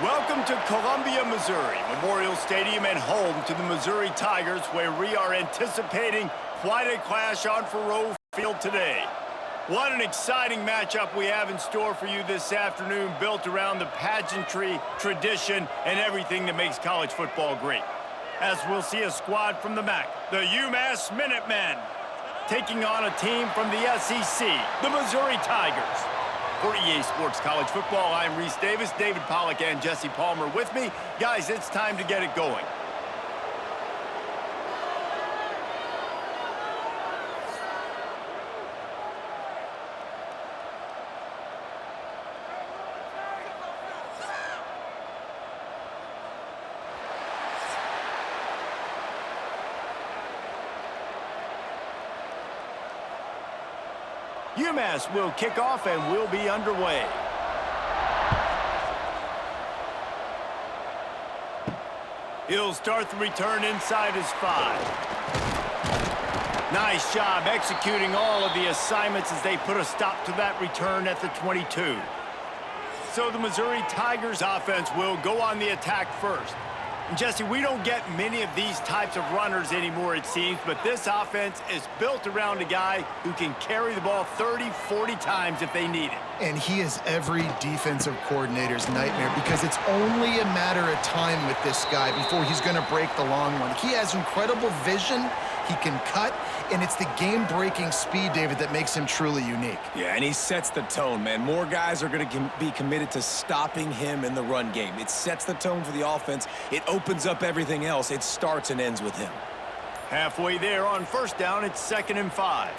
Welcome to Columbia, Missouri, Memorial Stadium and home to the Missouri Tigers, where we are anticipating quite a clash on Faroe Field today. What an exciting matchup we have in store for you this afternoon, built around the pageantry, tradition, and everything that makes college football great. As we'll see a squad from the MAC, the Umass Minutemen, taking on a team from the SEC, the Missouri Tigers. For EA Sports College Football, I'm Reese Davis, David Pollack, and Jesse Palmer with me. Guys, it's time to get it going. Umass will kick off and we'll be underway. He'll start the return inside his 5. Nice job executing all of the assignments as they put a stop to that return at the 22. So the Missouri Tigers offense will go on the attack first. And Jesse, we don't get many of these types of runners anymore, it seems, but this offense is built around a guy who can carry the ball 30, 40 times if they need it. And he is every defensive coordinator's nightmare because it's only a matter of time with this guy before he's going to break the long one. He has incredible vision, he can cut, and it's the game-breaking speed, David, that makes him truly unique. Yeah, and he sets the tone, man. More guys are going to be committed to stopping him in the run game. It sets the tone for the offense. It opens up everything else. It starts and ends with him. Halfway there on first down, it's 2nd and 5.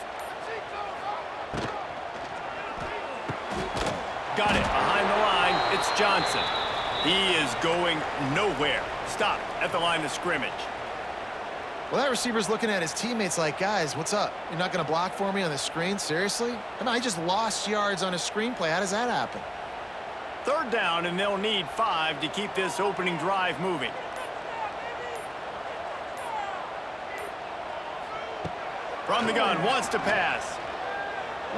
Got it behind the line. It's Johnson. He is going nowhere. Stop at the line of scrimmage. Well, that receiver's looking at his teammates like, guys, what's up? You're not going to block for me on the screen? Seriously? I mean, I just lost yards on a screenplay. How does that happen? 3rd down, and they'll need 5 to keep this opening drive moving. From the gun, wants to pass.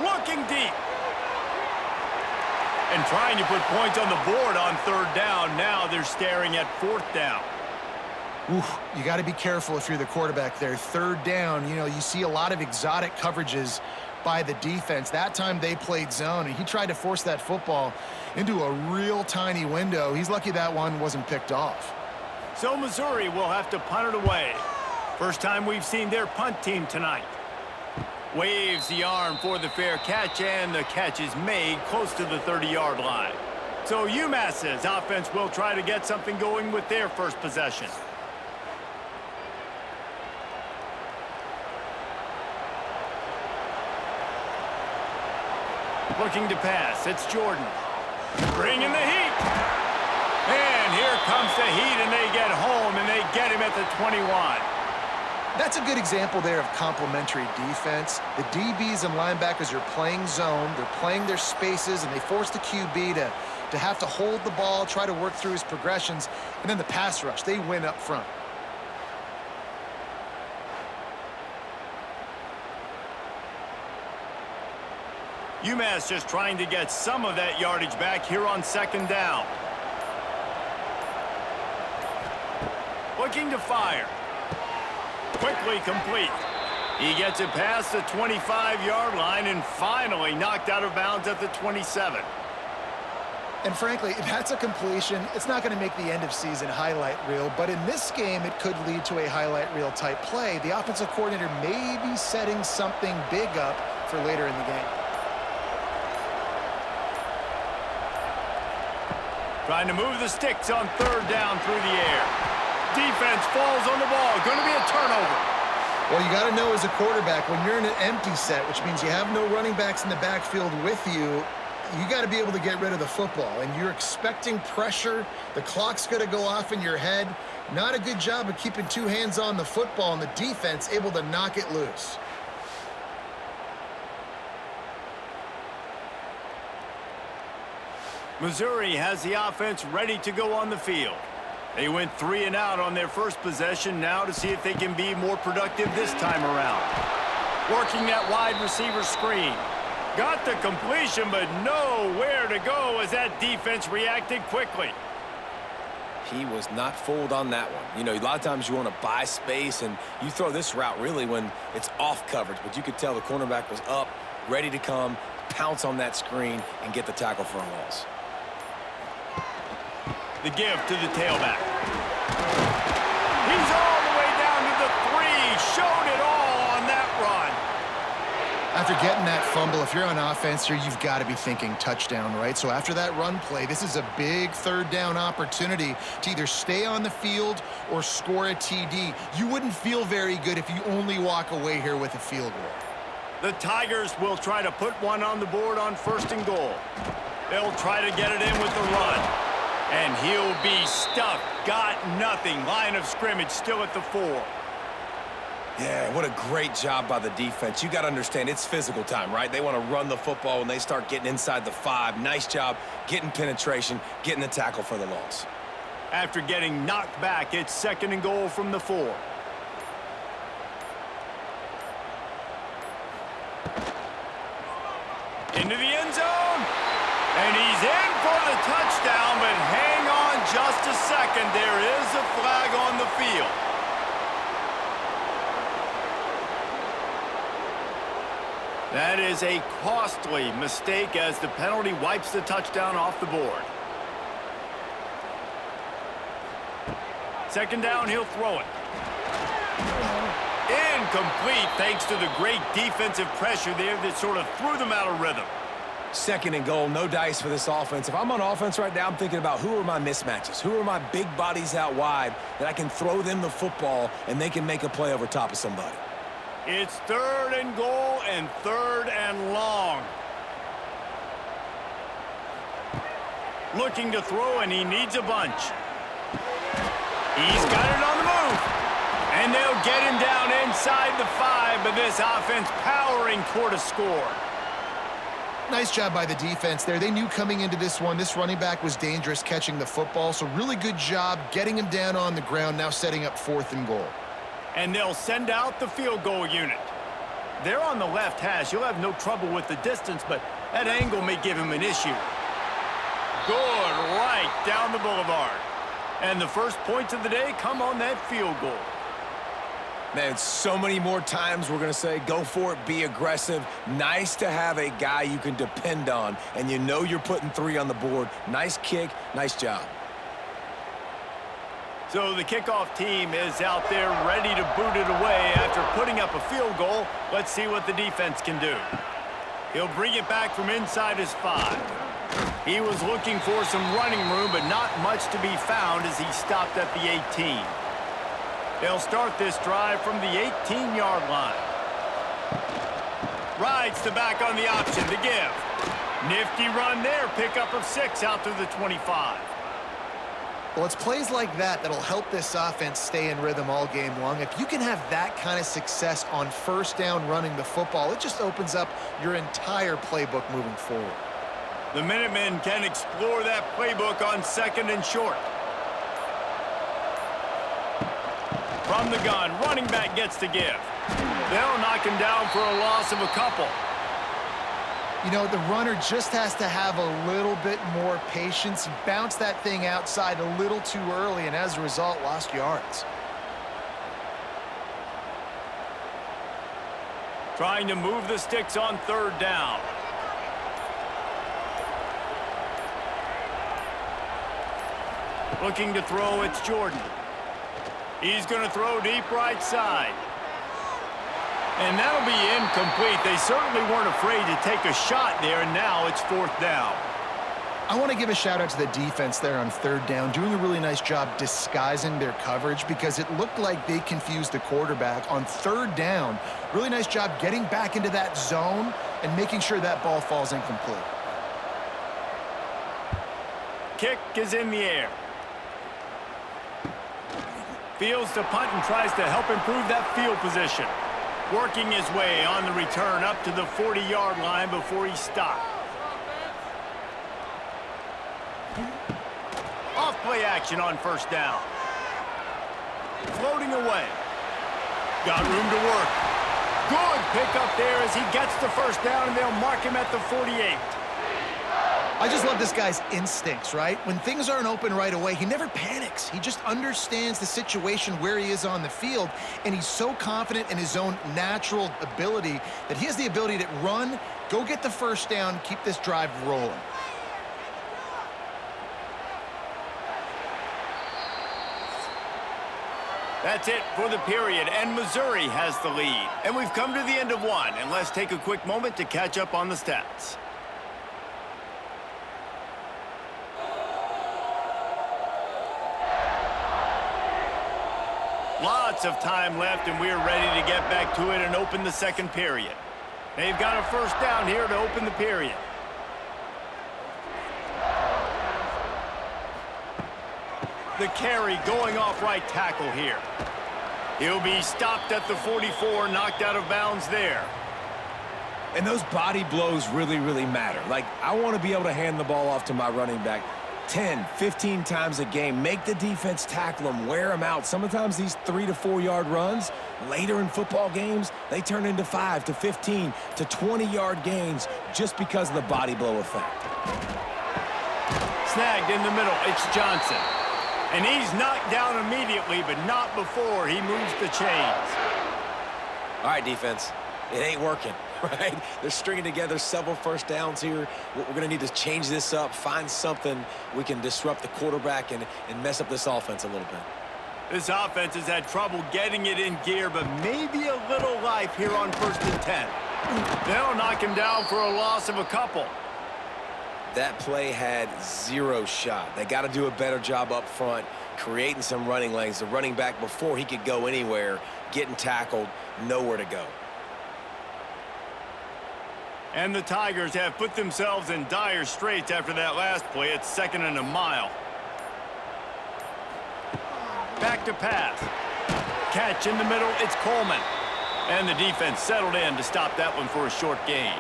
Looking deep. And trying to put points on the board on 3rd down. Now they're staring at 4th down. Oof, you got to be careful if you're the quarterback there. 3rd down, you know, you see a lot of exotic coverages by the defense. That time they played zone, and he tried to force that football into a real tiny window. He's lucky that one wasn't picked off. So Missouri will have to punt it away. First time we've seen their punt team tonight. Waves the arm for the fair catch, and the catch is made close to the 30-yard line. So UMass's offense will try to get something going with their first possession. Looking to pass, it's Jordan. Bringing the heat. And here comes the heat, and they get home, and they get him at the 21. That's a good example there of complementary defense. The DBs and linebackers are playing zone, they're playing their spaces, and they force the QB to have to hold the ball, try to work through his progressions, and then the pass rush, they win up front. UMass just trying to get some of that yardage back here on 2nd down. Looking to fire. Quickly complete. He gets it past the 25-yard line and finally knocked out of bounds at the 27. And frankly, that's a completion. It's not going to make the end-of-season highlight reel, but in this game, it could lead to a highlight reel type play. The offensive coordinator may be setting something big up for later in the game. Trying to move the sticks on 3rd down through the air. Defense falls on the ball. Going to be a turnover. Well, you got to know as a quarterback, when you're in an empty set, which means you have no running backs in the backfield with you, you got to be able to get rid of the football. And you're expecting pressure. The clock's going to go off in your head. Not a good job of keeping 2 hands on the football, and the defense able to knock it loose. Missouri has the offense ready to go on the field. They went 3 and out on their first possession, now to see if they can be more productive this time around. Working that wide receiver screen. Got the completion, but nowhere to go as that defense reacted quickly. He was not fooled on that one. You know, a lot of times you want to buy space, and you throw this route really when it's off coverage. But you could tell the cornerback was up, ready to come, pounce on that screen, and get the tackle for a loss. The give to the tailback. He's all the way down to the 3. Showed it all on that run. After getting that fumble, if you're on offense here, you've got to be thinking touchdown, right? So after that run play, this is a big third down opportunity to either stay on the field or score a TD. You wouldn't feel very good if you only walk away here with a field goal. The Tigers will try to put one on the board on 1st and goal. They'll try to get it in with the run. And he'll be stuck. Got nothing. Line of scrimmage still at the 4. Yeah, what a great job by the defense. You got to understand, it's physical time, right? They want to run the football when they start getting inside the 5. Nice job getting penetration, getting the tackle for the loss. After getting knocked back, it's 2nd and goal from the 4. Into the end zone. And he's in for the touchdown, but hang on just a second. There is a flag on the field. That is a costly mistake as the penalty wipes the touchdown off the board. 2nd down, he'll throw it. Incomplete thanks to the great defensive pressure there that sort of threw them out of rhythm. 2nd and goal, no dice for this offense. If I'm on offense right now, I'm thinking about who are my mismatches? Who are my big bodies out wide that I can throw them the football and they can make a play over top of somebody? It's 3rd and goal and 3rd and long. Looking to throw, and he needs a bunch. He's got it on the move. And they'll get him down inside the 5, but this offense powering toward a score. Nice job by the defense there. They knew coming into this one, this running back was dangerous catching the football, so really good job getting him down on the ground, now setting up 4th and goal. And they'll send out the field goal unit. They're on the left hash. You'll have no trouble with the distance, but that angle may give him an issue. Good, right down the boulevard. And the first points of the day come on that field goal. Man, so many more times we're going to say, go for it, be aggressive. Nice to have a guy you can depend on, and you know you're putting 3 on the board. Nice kick, nice job. So the kickoff team is out there ready to boot it away after putting up a field goal. Let's see what the defense can do. He'll bring it back from inside his 5. He was looking for some running room, but not much to be found as he stopped at the 18. They'll start this drive from the 18-yard line. Rides the back on the option to give. Nifty run there, pickup of 6 out to the 25. Well, it's plays like that that'll help this offense stay in rhythm all game long. If you can have that kind of success on 1st down running the football, it just opens up your entire playbook moving forward. The Minutemen can explore that playbook on 2nd and short. From the gun, running back gets to give. They'll knock him down for a loss of a couple. You know, the runner just has to have a little bit more patience. He bounced that thing outside a little too early, and as a result, lost yards. Trying to move the sticks on 3rd down. Looking to throw, it's Jordan. He's going to throw deep right side. And that'll be incomplete. They certainly weren't afraid to take a shot there, and now it's 4th down. I want to give a shout out to the defense there on 3rd down, doing a really nice job disguising their coverage because it looked like they confused the quarterback on 3rd down. Really nice job getting back into that zone and making sure that ball falls incomplete. Kick is in the air. Fields to punt and tries to help improve that field position. Working his way on the return up to the 40-yard line before he stopped. Off play action on 1st down. Floating away. Got room to work. Good pickup there as he gets the 1st down, and they'll mark him at the 48. I just love this guy's instincts, right? When things aren't open right away, he never panics. He just understands the situation where he is on the field, and he's so confident in his own natural ability that he has the ability to run, go get the first down, keep this drive rolling. That's it for the period, and Missouri has the lead. And we've come to the end of one, and let's take a quick moment to catch up on the stats. Lots of time left, and we're ready to get back to it and open the second period. They've got a first down here to open the period. The carry going off right tackle here. He'll be stopped at the 44, knocked out of bounds there. And those body blows really, really matter. Like, I want to be able to hand the ball off to my running back 10, 15 times a game. Make the defense tackle them, wear them out. Sometimes these 3 to 4 yard runs, later in football games, they turn into 5 to 15 to 20 yard gains just because of the body blow effect. Snagged in the middle, it's Johnson. And he's knocked down immediately, but not before he moves the chains. All right, defense, it ain't working, right? They're stringing together several first downs here. We're going to need to change this up, find something we can disrupt the quarterback and mess up this offense a little bit. This offense has had trouble getting it in gear, but maybe a little life here on 1st and 10. They'll knock him down for a loss of a couple. That play had zero shot. They got to do a better job up front, creating some running lanes. The running back, before he could go anywhere, getting tackled, nowhere to go. And the Tigers have put themselves in dire straits after that last play. It's 2nd and a mile. Back to pass. Catch in the middle, it's Coleman. And the defense settled in to stop that one for a short gain.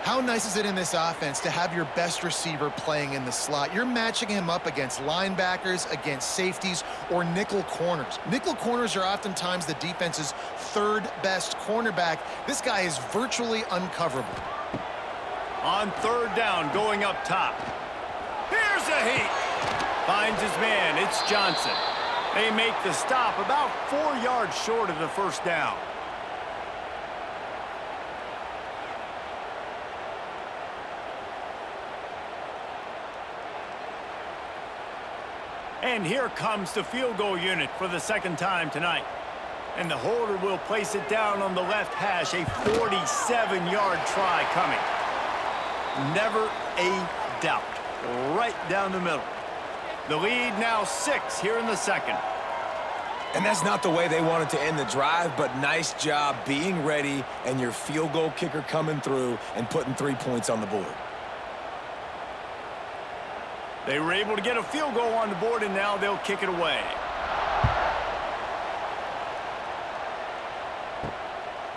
How nice is it in this offense to have your best receiver playing in the slot? You're matching him up against linebackers, against safeties, or nickel corners. Nickel corners are oftentimes the defense's 3rd best cornerback. This guy is virtually uncoverable. On 3rd down, going up top. Here's a heat. Finds his man, it's Johnson. They make the stop about 4 yards short of the first down. And here comes the field goal unit for the 2nd time tonight. And the holder will place it down on the left hash, a 47-yard try coming. Never a doubt. Right down the middle. The lead now 6 here in the 2nd. And that's not the way they wanted to end the drive, but nice job being ready and your field goal kicker coming through and putting 3 points on the board. They were able to get a field goal on the board, and now they'll kick it away.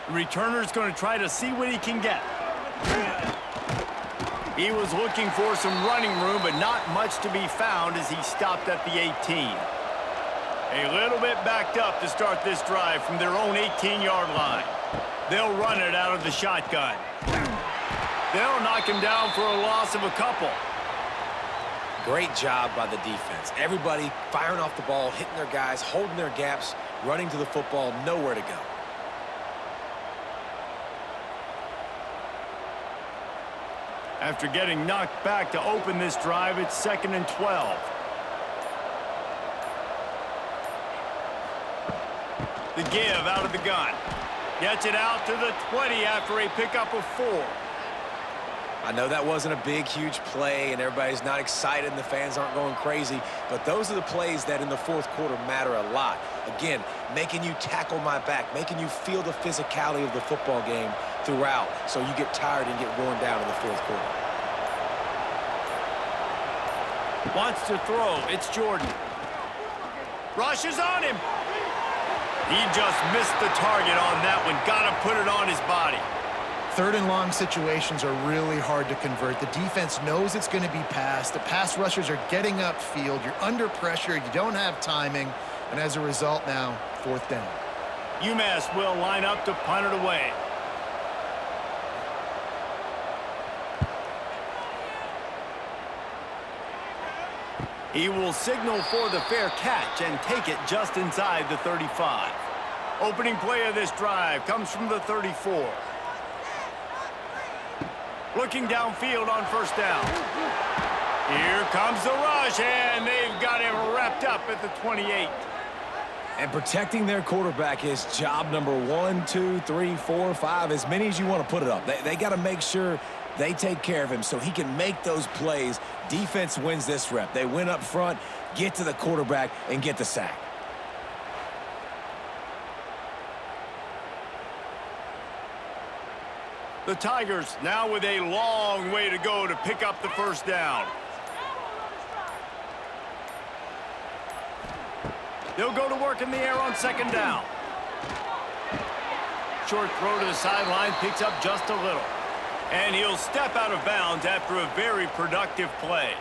The returner's going to try to see what he can get. He was looking for some running room, but not much to be found as he stopped at the 18. A little bit backed up to start this drive from their own 18-yard line. They'll run it out of the shotgun. They'll knock him down for a loss of a couple. Great job by the defense. Everybody firing off the ball, hitting their guys, holding their gaps, running to the football, nowhere to go. After getting knocked back to open this drive, it's 2nd and 12. The give out of the gun. Gets it out to the 20 after a pickup of 4. I know that wasn't a big, huge play, and everybody's not excited, and the fans aren't going crazy, but those are the plays that in the 4th quarter matter a lot. Again, making you tackle my back, making you feel the physicality of the football game throughout, so you get tired and get worn down in the 4th quarter. Wants to throw. It's Jordan. Rushes on him. He just missed the target on that one. Got to put it on his body. 3rd and long situations are really hard to convert. The defense knows it's going to be passed. The pass rushers are getting upfield. You're under pressure. You don't have timing. And as a result now, 4th down. Umass will line up to punt it away. He will signal for the fair catch and take it just inside the 35. Opening play of this drive comes from the 34. Looking downfield on first down. Here comes the rush, and they've got him wrapped up at the 28. And protecting their quarterback is job number 1, 2, 3, 4, 5, as many as you want to put it up. They got to make sure they take care of him so he can make those plays. Defense wins this rep. They win up front, get to the quarterback, and get the sack. The Tigers now with a long way to go to pick up the first down. They'll go to work in the air on second down. Short throw to the sideline, picks up just a little. And he'll step out of bounds after a very productive play.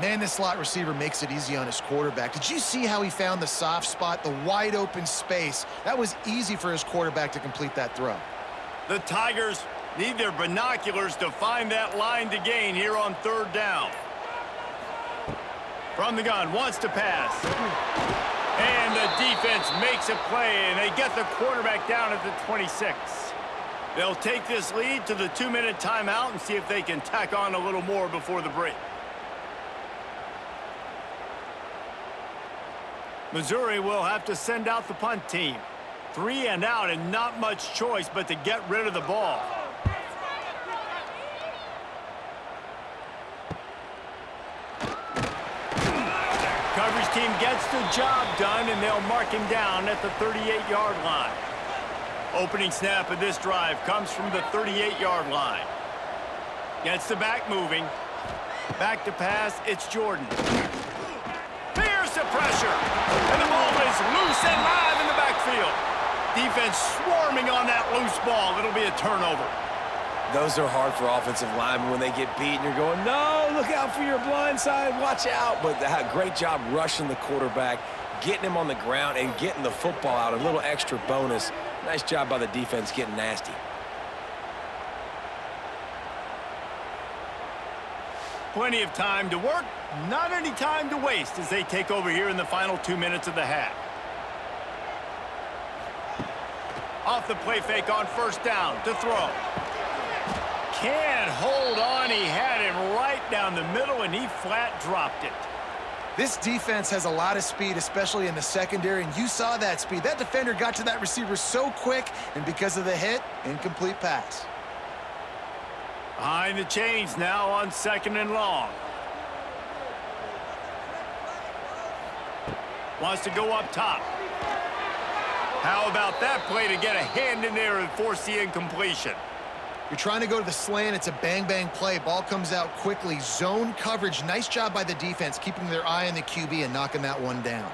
Man, this slot receiver makes it easy on his quarterback. Did you see how he found the soft spot, the wide open space? That was easy for his quarterback to complete that throw. The Tigers need their binoculars to find that line to gain here on third down. From the gun, wants to pass. And the defense makes a play, and they get the quarterback down at the 26. They'll take this lead to the 2-minute timeout and see if they can tack on a little more before the break. Missouri will have to send out the punt team. 3 and out, and not much choice but to get rid of the ball. Coverage team gets the job done, and they'll mark him down at the 38-yard line. Opening snap of this drive comes from the 38-yard line. Gets the back moving. Back to pass, it's Jordan. Fierce the pressure, and the ball is loose and live in the backfield. Defense swarming on that loose ball. It'll be a turnover. Those are hard for offensive linemen when they get beat and you're going, no, look out for your blind side, watch out. But great job rushing the quarterback, getting him on the ground, and getting the football out. A little extra bonus. Nice job by the defense getting nasty. Plenty of time to work, not any time to waste as they take over here in the final 2 minutes of the half. Off the play fake on first down to throw. Can't hold on. He had him right down the middle, and he flat dropped it. This defense has a lot of speed, especially in the secondary, and you saw that speed. That defender got to that receiver so quick, and because of the hit, incomplete pass. Behind the chains now on second and long. Wants to go up top. How about that play to get a hand in there and force the incompletion? You're trying to go to the slant. It's a bang-bang play. Ball comes out quickly. Zone coverage. Nice job by the defense, keeping their eye on the QB and knocking that one down.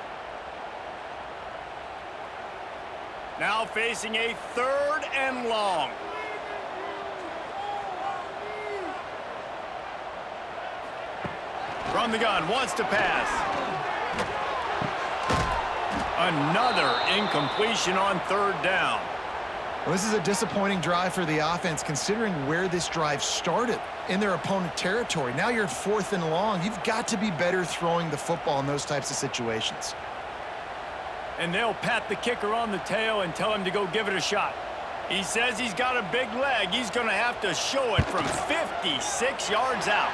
Now facing a third and long. From the gun, wants to pass. Another incompletion on third down. Well, this is a disappointing drive for the offense, considering where this drive started, in their opponent territory. Now you're at 4th and long. You've got to be better throwing the football in those types of situations. And they'll pat the kicker on the tail and tell him to go give it a shot. He says he's got a big leg. He's going to have to show it from 56 yards out.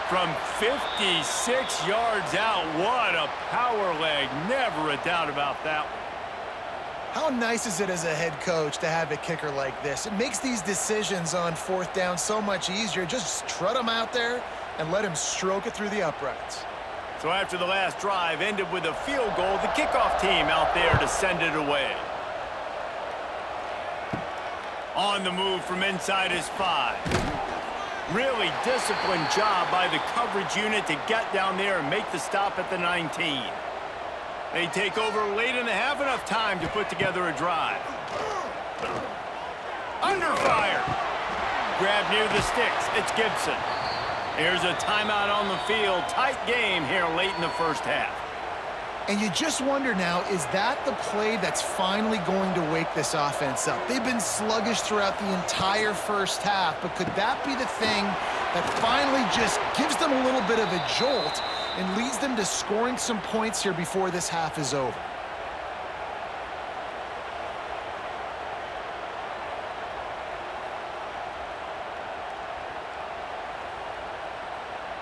From 56 yards out, what a power leg. Never a doubt about that one. How nice is it as a head coach to have a kicker like this? It makes these decisions on 4th down so much easier. Just trot him out there and let him stroke it through the uprights. So after the last drive ended with a field goal, the kickoff team out there to send it away. On the move from inside his 5. Really disciplined job by the coverage unit to get down there and make the stop at the 19. They take over late in the half, enough time to put together a drive. Under fire. Grab near the sticks. It's Gibson. Here's a timeout on the field. Tight game here late in the first half. And you just wonder now, is that the play that's finally going to wake this offense up? They've been sluggish throughout the entire first half, but could that be the thing that finally just gives them a little bit of a jolt and leads them to scoring some points here before this half is over.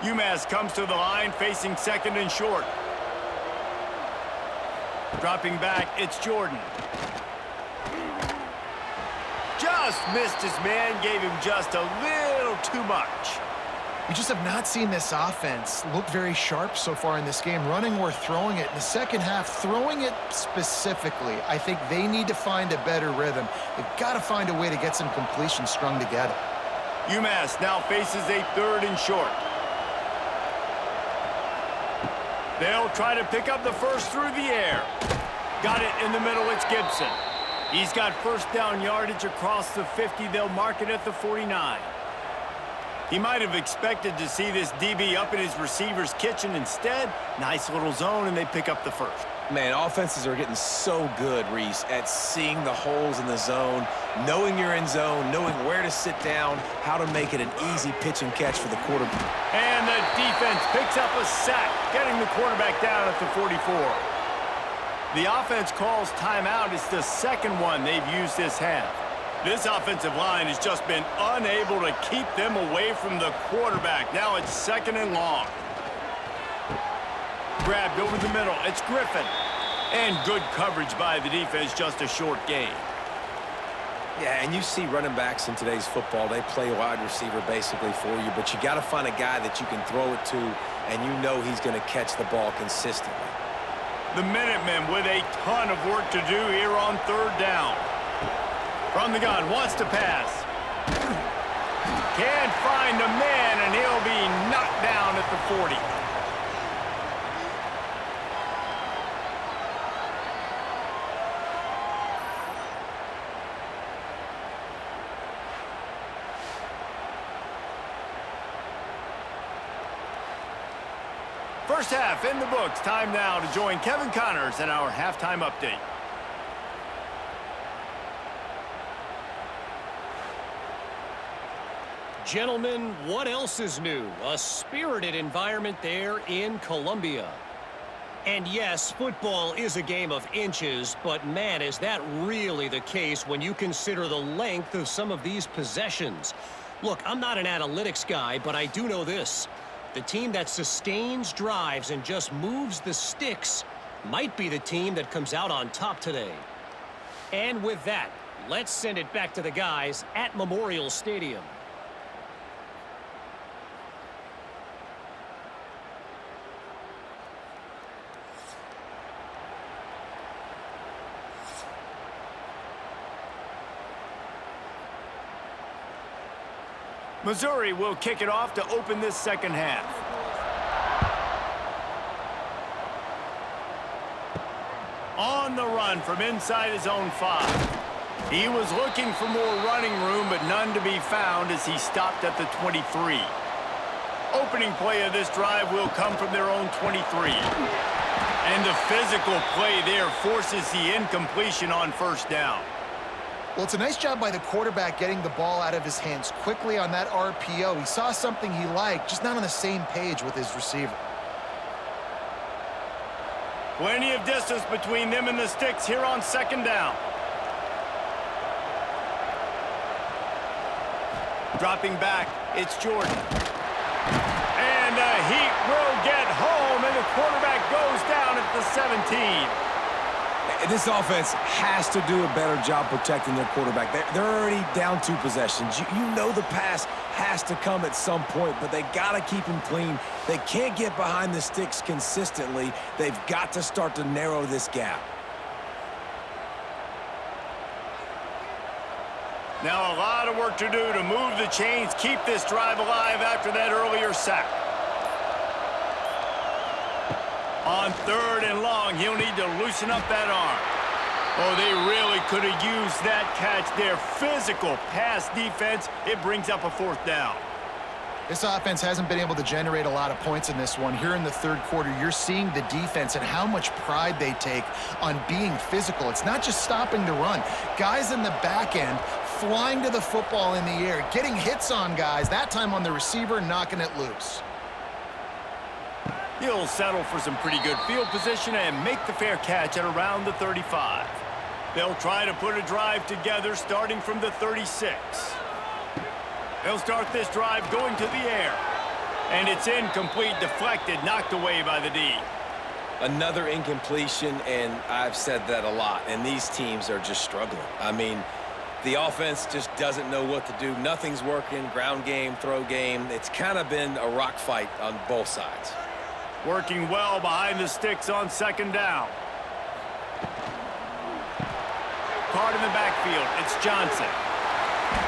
Umass comes to the line facing second and short. Dropping back, it's Jordan. Just missed his man, gave him just a little too much. We just have not seen this offense look very sharp so far in this game, running or throwing it. In the second half, throwing it specifically, I think they need to find a better rhythm. They've got to find a way to get some completion strung together. Umass now faces a third and short. They'll try to pick up the first through the air. Got it in the middle, it's Gibson. He's got first down yardage across the 50. They'll mark it at the 49. He might have expected to see this DB up in his receiver's kitchen. Instead, nice little zone, and they pick up the first. Man, offenses are getting so good, Reese, at seeing the holes in the zone, knowing you're in zone, knowing where to sit down, how to make it an easy pitch and catch for the quarterback. And the defense picks up a sack, getting the quarterback down at the 44. The offense calls timeout. It's the second one they've used this half. This offensive line has just been unable to keep them away from the quarterback. Now it's second and long. Grabbed over the middle. It's Griffin. And good coverage by the defense, just a short gain. Yeah, and you see running backs in today's football, they play wide receiver basically for you, but you got to find a guy that you can throw it to, and you know he's going to catch the ball consistently. The Minutemen with a ton of work to do here on third down. From the gun, wants to pass. Can't find a man, and he'll be knocked down at the 40. First half in the books. Time now to join Kevin Connors in our halftime update. Gentlemen, what else is new? A spirited environment there in Columbia. And yes, football is a game of inches, but man, is that really the case when you consider the length of some of these possessions. Look, I'm not an analytics guy, but I do know this. The team that sustains drives and just moves the sticks might be the team that comes out on top today. And with that, let's send it back to the guys at Memorial Stadium. Missouri will kick it off to open this second half. On the run from inside his own 5. He was looking for more running room, but none to be found as he stopped at the 23. Opening play of this drive will come from their own 23. And the physical play there forces the incompletion on first down. Well, it's a nice job by the quarterback getting the ball out of his hands quickly on that RPO. He saw something he liked, just not on the same page with his receiver. Plenty of distance between them and the sticks here on second down. Dropping back, it's Jordan. And the Heat will get home, and the quarterback goes down at the 17. This offense has to do a better job protecting their quarterback. They're already down 2 possessions. You know the pass has to come at some point, but they got to keep him clean. They can't get behind the sticks consistently. They've got to start to narrow this gap. Now a lot of work to do to move the chains, keep this drive alive after that earlier sack. On third and long, he'll need to loosen up that arm. Oh, they really could have used that catch there. Physical pass defense. It brings up a fourth down. This offense hasn't been able to generate a lot of points in this one. Here in the third quarter, you're seeing the defense and how much pride they take on being physical. It's not just stopping the run. Guys in the back end flying to the football in the air, getting hits on guys, that time on the receiver, knocking it loose. He'll settle for some pretty good field position and make the fair catch at around the 35. They'll try to put a drive together starting from the 36. They'll start this drive going to the air. And it's incomplete, deflected, knocked away by the D. Another incompletion, and I've said that a lot, and these teams are just struggling. I mean, the offense just doesn't know what to do. Nothing's working, ground game, throw game. It's kind of been a rock fight on both sides. Working well behind the sticks on second down. Card in the backfield, it's Johnson.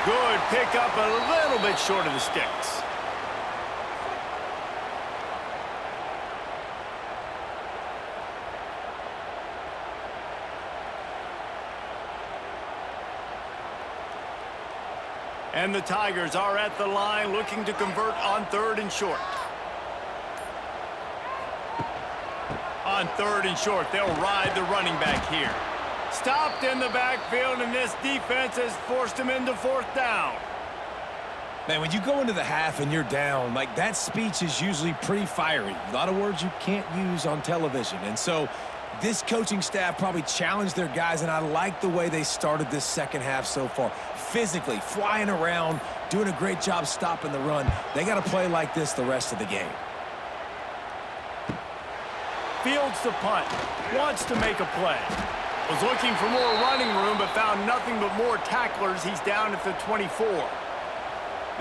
Good pickup, a little bit short of the sticks. And the Tigers are at the line looking to convert on 3rd and short. On 3rd and short, they'll ride the running back here. Stopped in the backfield, and this defense has forced him into 4th down. Man, when you go into the half and you're down, like, that speech is usually pretty fiery. A lot of words you can't use on television. And so this coaching staff probably challenged their guys, and I like the way they started this second half so far. Physically, flying around, doing a great job stopping the run. They got to play like this the rest of the game. Fields the punt. Wants to make a play. Was looking for more running room, but found nothing but more tacklers. He's down at the 24.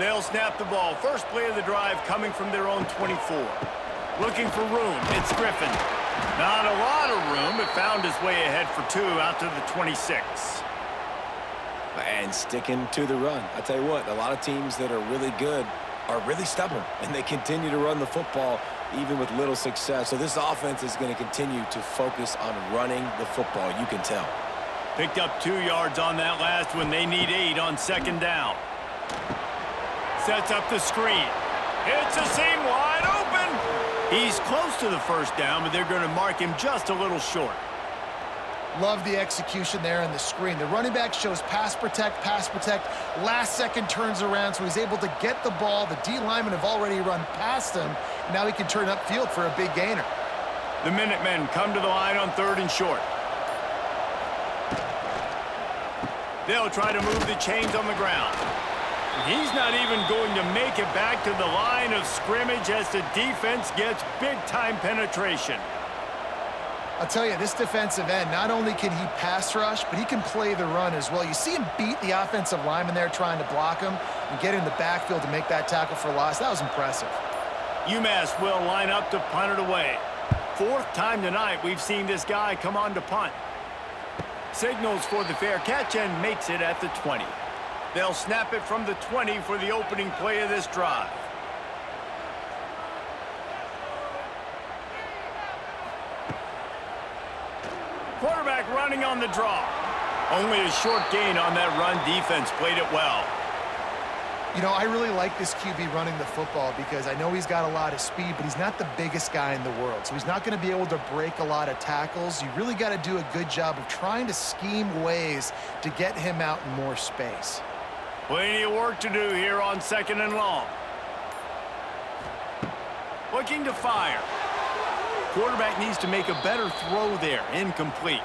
They'll snap the ball. First play of the drive coming from their own 24. Looking for room. It's Griffin. Not a lot of room, but found his way ahead for 2 out to the 26. And sticking to the run. I tell you what, a lot of teams that are really good are really stubborn, and they continue to run the football even with little success. So this offense is going to continue to focus on running the football, you can tell. Picked up 2 yards on that last one. They need 8 on second down. Sets up the screen. It's a seam wide open. He's close to the first down, but they're going to mark him just a little short. Love the execution there in the screen. The running back shows pass protect, last second turns around, so he's able to get the ball. The D linemen have already run past him. Now he can turn upfield for a big gainer. The Minutemen come to the line on 3rd and short. They'll try to move the chains on the ground. He's not even going to make it back to the line of scrimmage as the defense gets big-time penetration. I'll tell you, this defensive end, not only can he pass rush, but he can play the run as well. You see him beat the offensive lineman there trying to block him and get in the backfield to make that tackle for loss. That was impressive. Umass will line up to punt it away. 4th time tonight we've seen this guy come on to punt. Signals for the fair catch and makes it at the 20. They'll snap it from the 20 for the opening play of this drive. Quarterback running on the draw. Only a short gain on that run. Defense played it well. You know, I really like this QB running the football because I know he's got a lot of speed, but he's not the biggest guy in the world. So he's not going to be able to break a lot of tackles. You really got to do a good job of trying to scheme ways to get him out in more space. Plenty of work to do here on 2nd and long. Looking to fire. Quarterback needs to make a better throw there. Incomplete.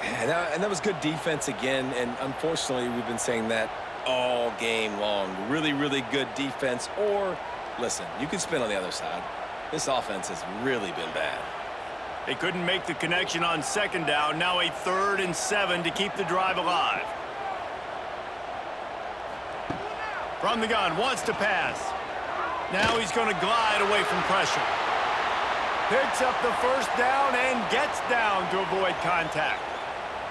And that was good defense again, and unfortunately we've been saying that all game long. Really, really good defense. Or, listen, you can spin on the other side. This offense has really been bad. They couldn't make the connection on second down. Now a 3rd and 7 to keep the drive alive. From the gun, wants to pass. Now he's going to glide away from pressure. Picks up the first down and gets down to avoid contact.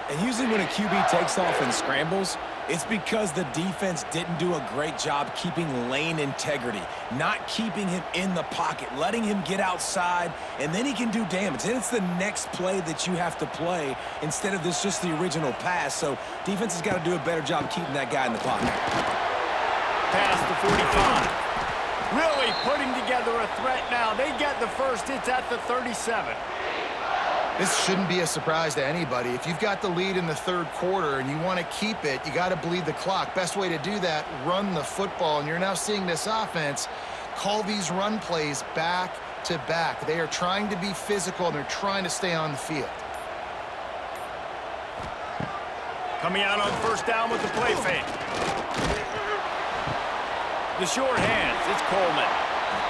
And usually when a QB takes off and scrambles, it's because the defense didn't do a great job keeping lane integrity, not keeping him in the pocket, letting him get outside, and then he can do damage. And it's the next play that you have to play instead of this just the original pass. So defense has got to do a better job keeping that guy in the pocket. Past the 45. Really putting together a threat now. They get the first. It's at the 37. This shouldn't be a surprise to anybody. If you've got the lead in the 3rd quarter and you want to keep it, you got to bleed the clock. Best way to do that, run the football. And you're now seeing this offense call these run plays back to back. They are trying to be physical, and they're trying to stay on the field. Coming out on first down with the play fake. The short hands, it's Coleman.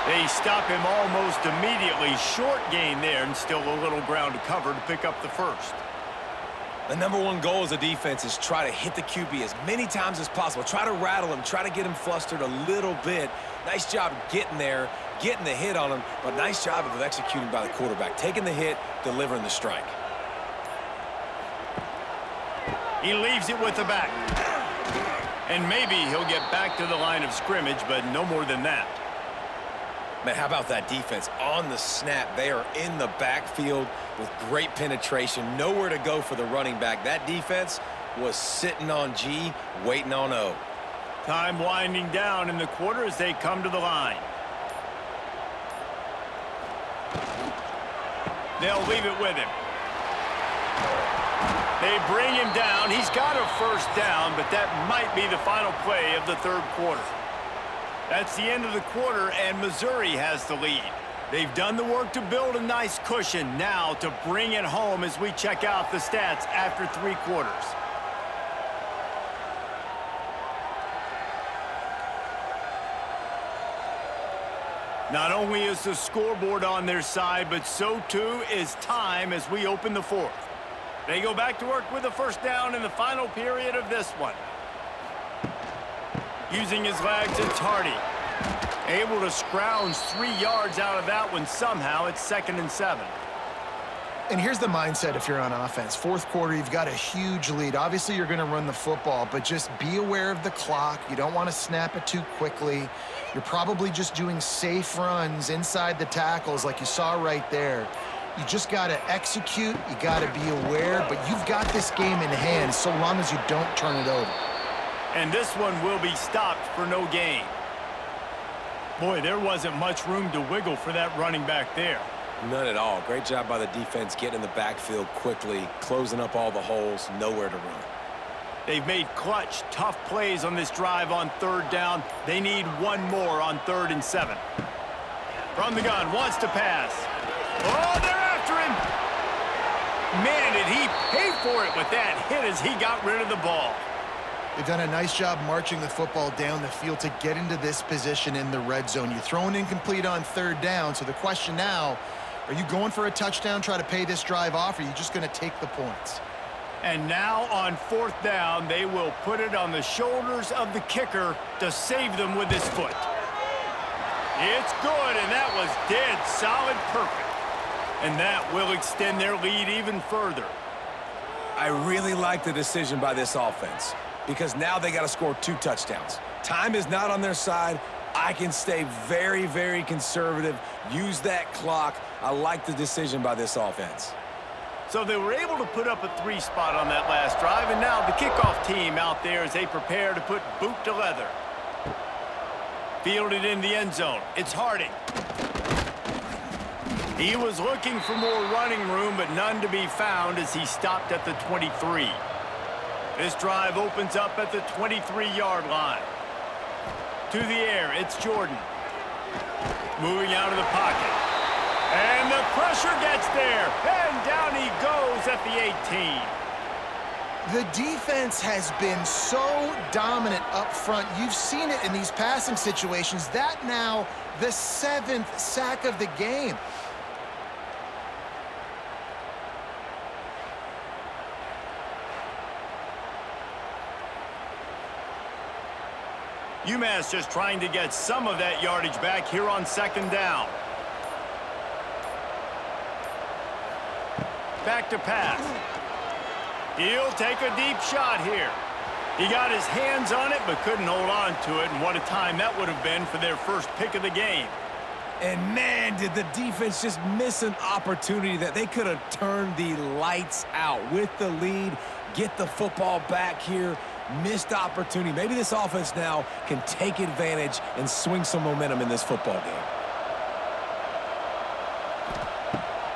They stop him almost immediately. Short gain there, and still a little ground to cover to pick up the first. The number one goal as a defense is try to hit the QB as many times as possible. Try to rattle him, try to get him flustered a little bit. Nice job getting there, getting the hit on him, but nice job of executing by the quarterback. Taking the hit, delivering the strike. He leaves it with the back. And maybe he'll get back to the line of scrimmage, but no more than that. Man, how about that defense? On the snap, they are in the backfield with great penetration. Nowhere to go for the running back. That defense was sitting on G, waiting on O. Time winding down in the quarter as they come to the line. They'll leave it with him. They bring him down. He's got a first down, but that might be the final play of the third quarter. That's the end of the quarter, and Missouri has the lead. They've done the work to build a nice cushion. Now to bring it home as we check out the stats after 3 quarters. Not only is the scoreboard on their side, but so too is time as we open the fourth. They go back to work with a first down in the final period of this one. Using his legs, it's Hardy. Able to scrounge 3 yards out of that one somehow. It's 2nd and 7. And here's the mindset if you're on offense. Fourth quarter, you've got a huge lead. Obviously, you're going to run the football, but just be aware of the clock. You don't want to snap it too quickly. You're probably just doing safe runs inside the tackles like you saw right there. You just got to execute. You got to be aware, but you've got this game in hand so long as you don't turn it over. And this one will be stopped for no gain. Boy, there wasn't much room to wiggle for that running back there. None at all. Great job by the defense getting in the backfield quickly, closing up all the holes, nowhere to run. They've made clutch, tough plays on this drive on third down. They need one more on 3rd and 7. From the gun, wants to pass. Oh, they're after him. Man, did he pay for it with that hit as he got rid of the ball. They've done a nice job marching the football down the field to get into this position in the red zone. You throw an incomplete on 3rd down, so the question now, are you going for a touchdown, try to pay this drive off, or are you just going to take the points? And now on 4th down, they will put it on the shoulders of the kicker to save them with his foot. It's good, and that was dead solid perfect. And that will extend their lead even further. I really like the decision by this offense because now they got to score 2 touchdowns. Time is not on their side. I can stay very, very conservative, use that clock. I like the decision by this offense. So they were able to put up a 3 spot on that last drive, and now the kickoff team out there as they prepare to put boot to leather. Fielded in the end zone. It's Harding. He was looking for more running room, but none to be found as he stopped at the 23. This drive opens up at the 23-yard line. To the air, it's Jordan. Moving out of the pocket. And the pressure gets there. And down he goes at the 18. The defense has been so dominant up front. You've seen it in these passing situations. That now the 7th sack of the game. Umass just trying to get some of that yardage back here on 2nd down. Back to pass. He'll take a deep shot here. He got his hands on it, but couldn't hold on to it, and what a time that would have been for their first pick of the game. And man, did the defense just miss an opportunity that they could have turned the lights out with the lead, get the football back here. Missed opportunity. Maybe this offense now can take advantage and swing some momentum in this football game.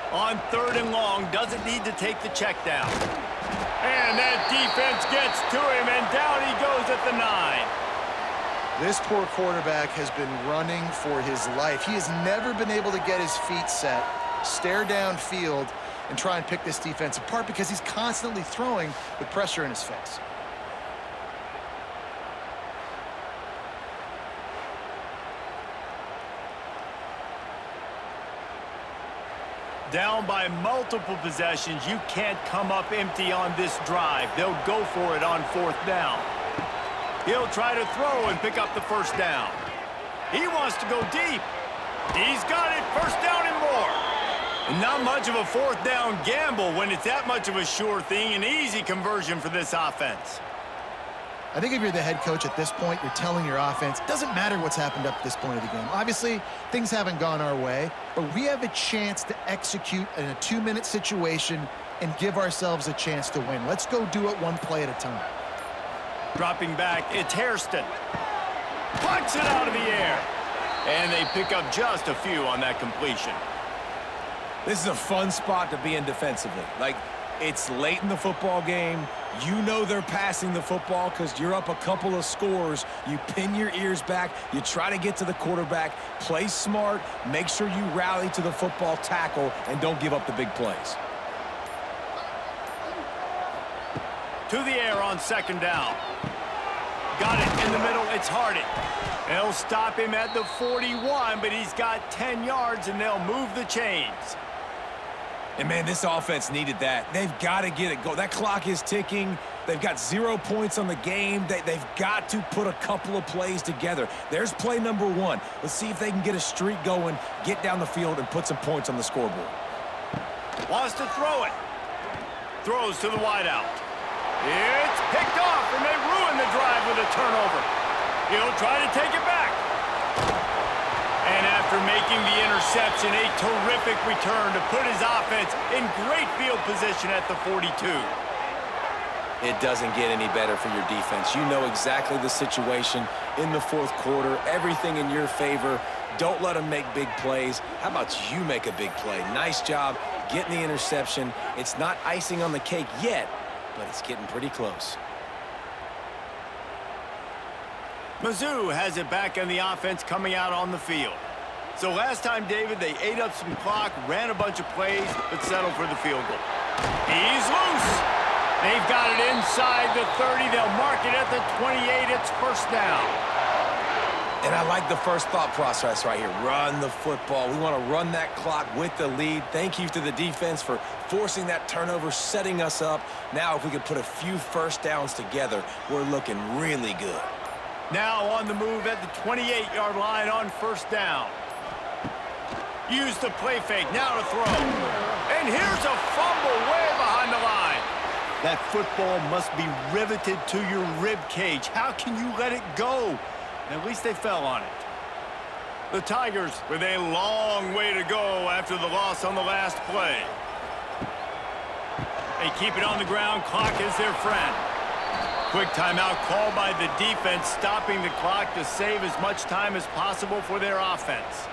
On 3rd and long, doesn't need to take the check down. And that defense gets to him, and down he goes at the 9. This poor quarterback has been running for his life. He has never been able to get his feet set, stare downfield, and try and pick this defense apart because he's constantly throwing with pressure in his face. Down by multiple possessions, you can't come up empty on this drive. They'll go for it on 4th down. He'll try to throw and pick up the 1st down. He wants to go deep. He's got it, 1st down and more. And not much of a 4th down gamble when it's that much of a sure thing, an easy conversion for this offense. I think if you're the head coach at this point, you're telling your offense, doesn't matter what's happened up to this point of the game. Obviously, things haven't gone our way, but we have a chance to execute in a 2-minute situation and give ourselves a chance to win. Let's go do it one play at a time. Dropping back, it's Hairston. Pucks it out of the air. And they pick up just a few on that completion. This is a fun spot to be in defensively. Like, it's late in the football game. You know they're passing the football because you're up a couple of scores. You pin your ears back. You try to get to the quarterback. Play smart. Make sure you rally to the football tackle and don't give up the big plays. To the air on 2nd down. Got it in the middle. It's Harding. They'll stop him at the 41, but he's got 10 yards, and they'll move the chains. And, man, this offense needed that. They've got to get it go. That clock is ticking. They've got 0 points on the game. They've got to put a couple of plays together. There's play number 1. Let's see if they can get a streak going, get down the field, and put some points on the scoreboard. Wants to throw it. Throws to the wideout. It's picked off, and they ruin the drive with a turnover. He'll try to take it back. And after making the interception, a terrific return to put his offense in great field position at the 42. It doesn't get any better for your defense. You know exactly the situation in the 4th quarter, everything in your favor. Don't let them make big plays. How about you make a big play? Nice job getting the interception. It's not icing on the cake yet, but it's getting pretty close. Mizzou has it back on the offense coming out on the field. So last time, David, they ate up some clock, ran a bunch of plays, but settled for the field goal. He's loose. They've got it inside the 30. They'll mark it at the 28. It's 1st down. And I like the first thought process right here. Run the football. We want to run that clock with the lead. Thank you to the defense for forcing that turnover, setting us up. Now, if we could put a few 1st downs together, we're looking really good. Now on the move at the 28-yard line on 1st down. Use the play fake, now to throw. And here's a fumble way behind the line. That football must be riveted to your rib cage. How can you let it go? At least they fell on it. The Tigers with a long way to go after the loss on the last play. They keep it on the ground. Clock is their friend. Quick timeout called by the defense, stopping the clock to save as much time as possible for their offense.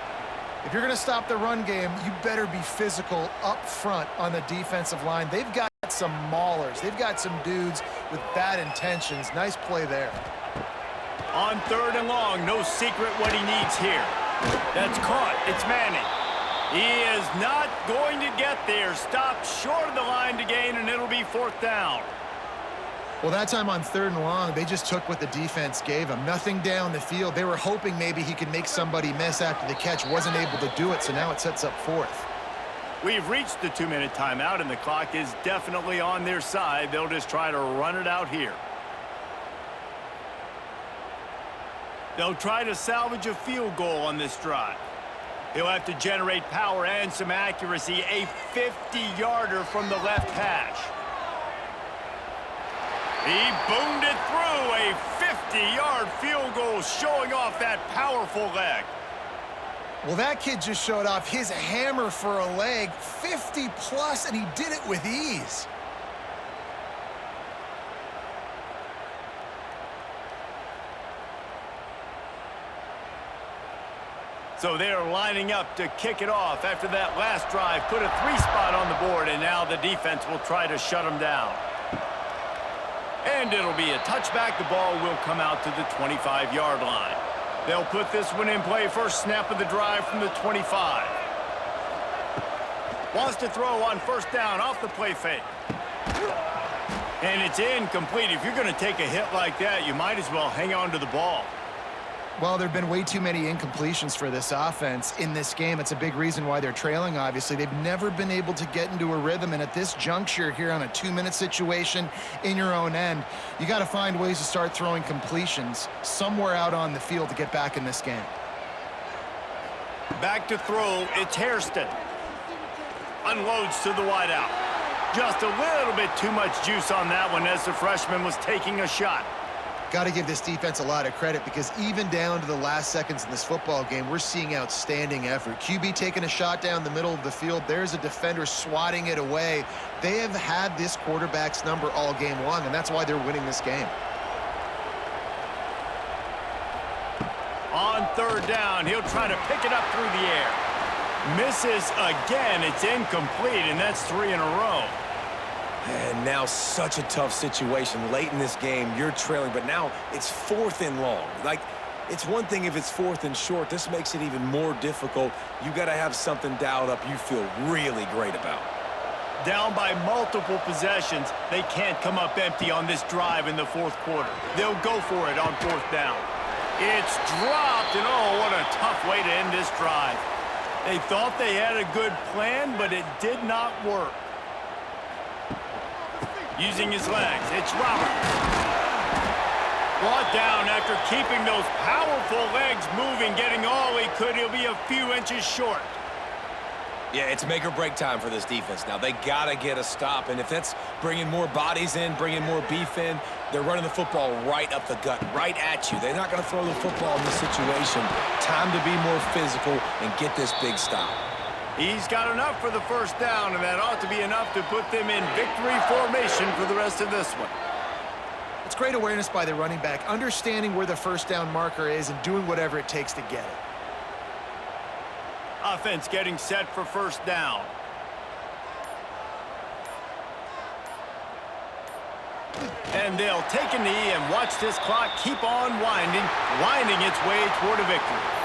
If you're going to stop the run game, you better be physical up front on the defensive line. They've got some maulers. They've got some dudes with bad intentions. Nice play there. On 3rd and long, no secret what he needs here. That's caught. It's Manning. He is not going to get there. Stopped short of the line to gain, and it'll be 4th down. Well, that time on 3rd and long, they just took what the defense gave them. Nothing down the field. They were hoping maybe he could make somebody miss after the catch. Wasn't able to do it, so now it sets up 4th. We've reached the 2-minute timeout, and the clock is definitely on their side. They'll just try to run it out here. They'll try to salvage a field goal on this drive. He'll have to generate power and some accuracy. A 50-yarder from the left hash. He boomed it through. A 50-yard field goal showing off that powerful leg. Well, that kid just showed off his hammer for a leg, 50-plus, and he did it with ease. So they're lining up to kick it off after that last drive. Put a 3 spot on the board, and now the defense will try to shut them down. And it'll be a touchback. The ball will come out to the 25-yard line. They'll put this one in play. First snap of the drive from the 25. Wants to throw on first down off the play fake. And it's incomplete. If you're going to take a hit like that, you might as well hang on to the ball. Well, there have been way too many incompletions for this offense in this game. It's a big reason why they're trailing, obviously. They've never been able to get into a rhythm, and at this juncture here on a 2-minute situation in your own end, you got to find ways to start throwing completions somewhere out on the field to get back in this game. Back to throw, it's Hairston. Unloads to the wideout. Just a little bit too much juice on that one as the freshman was taking a shot. Got to give this defense a lot of credit because even down to the last seconds in this football game, we're seeing outstanding effort. QB taking a shot down the middle of the field. There's a defender swatting it away. They have had this quarterback's number all game long, and that's why they're winning this game. On third down, he'll try to pick it up through the air. Misses again. It's incomplete, and that's 3 in a row. And now such a tough situation. Late in this game, you're trailing, but now it's 4th and long. Like, it's one thing if it's 4th and short. This makes it even more difficult. You got to have something dialed up you feel really great about. Down by multiple possessions, they can't come up empty on this drive in the 4th quarter. They'll go for it on 4th down. It's dropped, and oh, what a tough way to end this drive. They thought they had a good plan, but it did not work. Using his legs, it's Robert. Brought down after keeping those powerful legs moving, getting all he could. He'll be a few inches short. Yeah, it's make or break time for this defense now. They got to get a stop, and if that's bringing more bodies in, bringing more beef in, they're running the football right up the gut, right at you. They're not going to throw the football in this situation. Time to be more physical and get this big stop. He's got enough for the first down, and that ought to be enough to put them in victory formation for the rest of this one. It's great awareness by the running back, understanding where the first down marker is and doing whatever it takes to get it. Offense getting set for first down. And they'll take a knee and watch this clock keep on winding its way toward a victory.